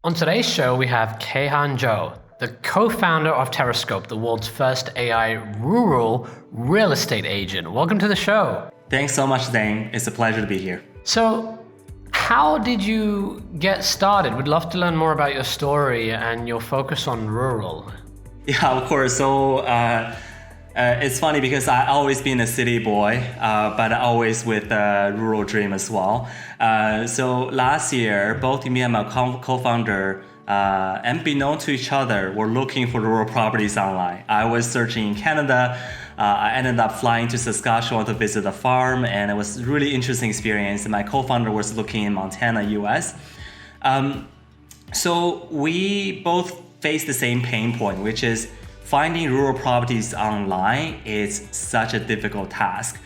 On today's show, we have Keihan Zhou, the co-founder of Terrascope, the world's first AI rural real estate agent. Welcome to the show. Thanks so much, Zain. It's a pleasure to be here. So, how did you get started? We'd love to learn more about your story and your focus on rural. Yeah, of course. So it's funny because I always been a city boy, but always with a rural dream as well. So last year, both me and my co-founder, unbeknown to each other, were looking for rural properties online. I was searching in Canada. I ended up flying to Saskatchewan to visit a farm, and it was a really interesting experience. And my co-founder was looking in Montana, US. So we both face the same pain point, which is finding rural properties online is such a difficult task.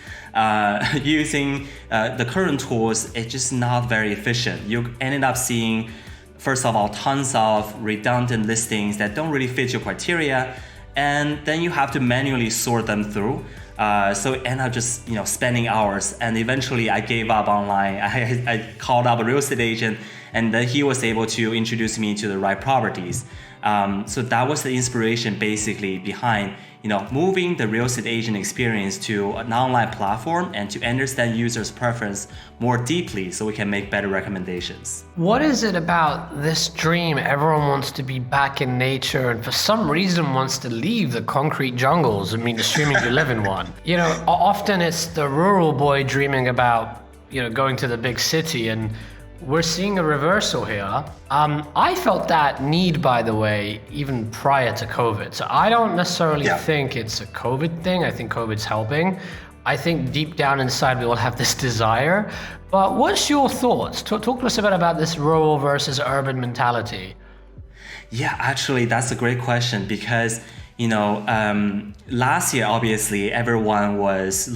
Using the current tools, it's just not very efficient. You ended up seeing, first of all, tons of redundant listings that don't really fit your criteria, and then you have to manually sort them through. So it ended up just spending hours, and eventually I gave up online. I called up a real estate agent, and then he was able to introduce me to the right properties. So that was the inspiration basically behind moving the real estate agent experience to an online platform and to understand users' preference more deeply so we can make better recommendations. What is it about this dream? Everyone wants to be back in nature and for some reason wants to leave the concrete jungles. I mean, assuming you live in one. Often it's the rural boy dreaming about, going to the big city, and we're seeing a reversal here. I felt that need, by the way, even prior to COVID. So I don't necessarily think it's a COVID thing. I think COVID's helping. I think deep down inside we all have this desire. But what's your thoughts? Talk to us about this rural versus urban mentality. Yeah, actually, that's a great question because last year, obviously, everyone was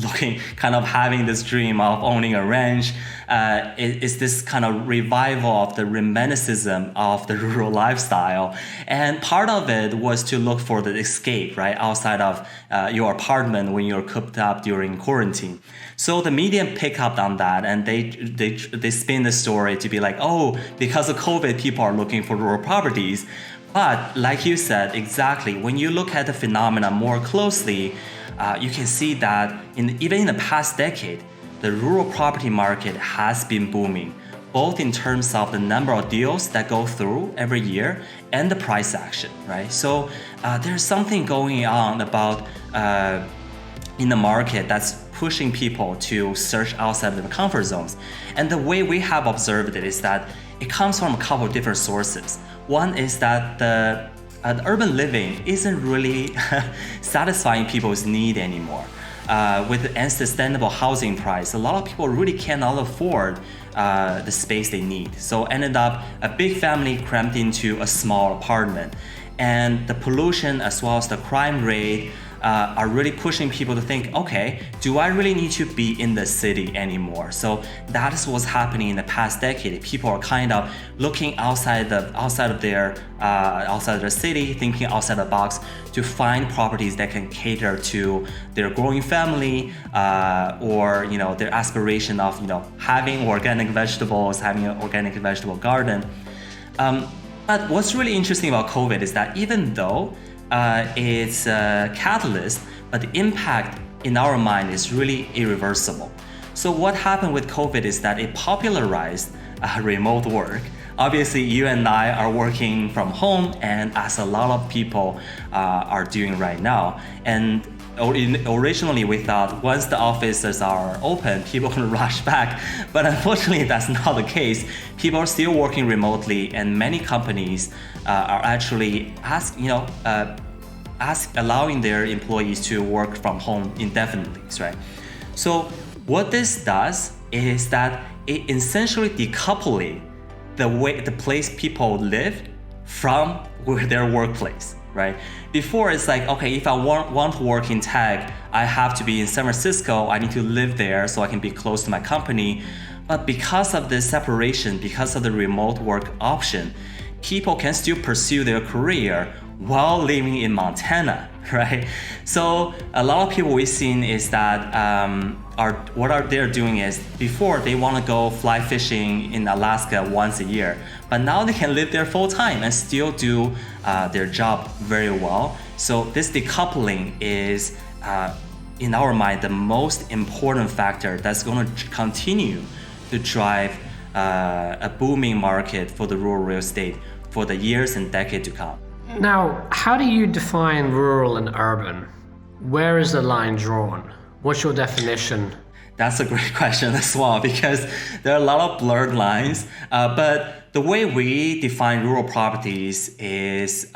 having this dream of owning a ranch. It's this kind of revival of the romanticism of the rural lifestyle. And part of it was to look for the escape, right, outside of your apartment when you're cooped up during quarantine. So the media pick up on that, and they spin the story to be like, oh, because of COVID, people are looking for rural properties. But like you said, exactly, when you look at the phenomena more closely, you can see that even in the past decade, the rural property market has been booming, both in terms of the number of deals that go through every year and the price action, right? So there's something going on about in the market that's pushing people to search outside of their comfort zones. And the way we have observed it is that it comes from a couple of different sources. One is that the urban living isn't really satisfying people's need anymore. With the unsustainable housing price, a lot of people really cannot afford the space they need. So ended up a big family crammed into a small apartment. And the pollution as well as the crime rate are really pushing people to think, okay, do I really need to be in the city anymore? So that is what's happening in the past decade. People are kind of looking outside of their city, thinking outside the box to find properties that can cater to their growing family or their aspiration of having organic vegetables, having an organic vegetable garden. But what's really interesting about COVID is that even though it's a catalyst, but the impact in our mind is really irreversible. So what happened with COVID is that it popularized remote work. Obviously, you and I are working from home, and as a lot of people are doing right now. And originally we thought once the offices are open, people can rush back. But unfortunately, that's not the case. People are still working remotely, and many companies are actually allowing their employees to work from home indefinitely, right? So what this does is that it essentially decoupling the place people live from their workplace, right? Before it's like, okay, if I want to work in tech, I have to be in San Francisco. I need to live there so I can be close to my company. But because of this separation, because of the remote work option, people can still pursue their career while living in Montana, right? So a lot of people we've seen is that they're doing is before they want to go fly fishing in Alaska once a year, but now they can live there full time and still do their job very well. So this decoupling is, in our mind, the most important factor that's going to continue to drive a booming market for the rural real estate for the years and decades to come. Now, how do you define rural and urban? Where is the line drawn? What's your definition? That's a great question as well, because there are a lot of blurred lines. But the way we define rural properties is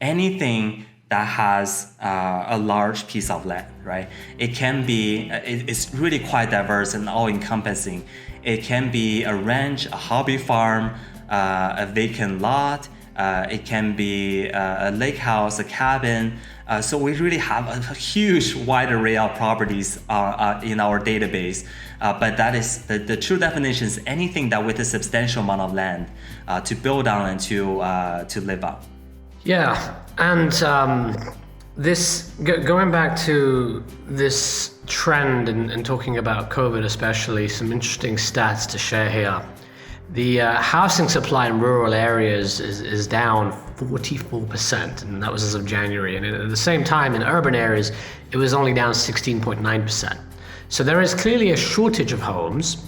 anything that has a large piece of land, right? It can be, it's really quite diverse and all-encompassing. It can be a ranch, a hobby farm, a vacant lot. It can be a lake house, a cabin. So we really have a huge wide array of properties in our database. But that is the true definition is anything that with a substantial amount of land to build on and to live on. Yeah, and going back to this trend and talking about COVID especially, some interesting stats to share here. The housing supply in rural areas is down 44%, and that was as of January. And at the same time, in urban areas, it was only down 16.9%. So there is clearly a shortage of homes.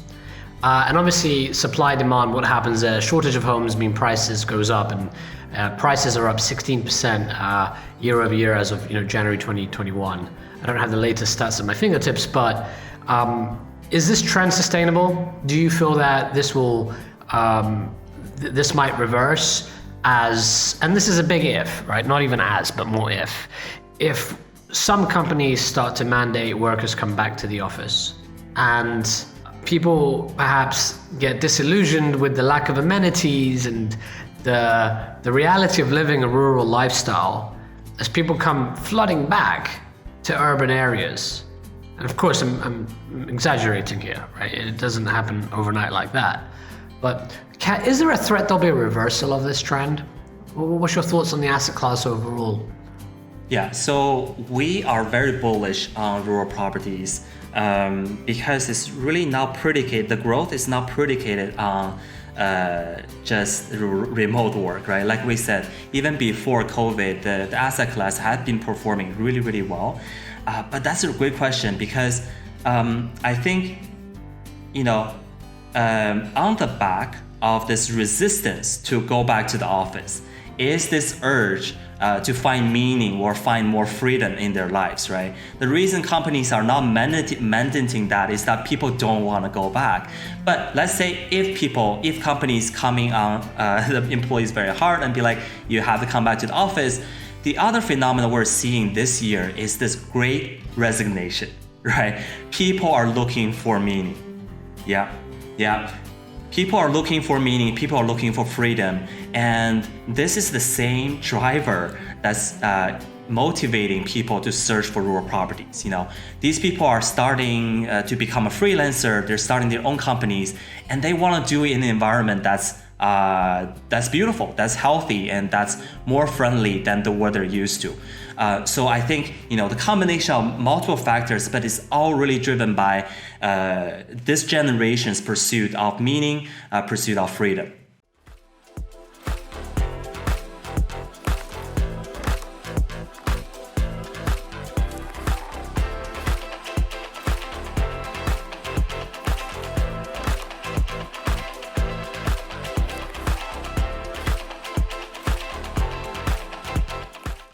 And obviously, supply demand, what happens there? Shortage of homes mean prices goes up, and prices are up 16% year over year as of January 2021. I don't have the latest stats at my fingertips, but is this trend sustainable? Do you feel that this will this might reverse as, and this is a big if, right? Not even as, but more if some companies start to mandate workers come back to the office, and people perhaps get disillusioned with the lack of amenities and the reality of living a rural lifestyle as people come flooding back to urban areas. And of course, I'm exaggerating here, right? It doesn't happen overnight like that. But is there a threat there'll be a reversal of this trend? What's your thoughts on the asset class overall? Yeah, so we are very bullish on rural properties because it's really not predicated, the growth is not predicated on just remote work, right? Like we said, even before COVID, the asset class had been performing really, really well. But that's a great question because I think, on the back of this resistance to go back to the office is this urge to find meaning or find more freedom in their lives, right? The reason companies are not mandating that is that people don't want to go back. But let's say if companies coming on the employees very hard and be like, you have to come back to the office, the other phenomenon we're seeing this year is this great resignation, right? People are looking for meaning. Yeah. People are looking for meaning, people are looking for freedom, and this is the same driver that's motivating people to search for rural properties. These people are starting to become a freelancer, they're starting their own companies, and they want to do it in an environment that's beautiful, that's healthy, and that's more friendly than the what they're used to. So I think the combination of multiple factors, but it's all really driven by this generation's pursuit of meaning, pursuit of freedom.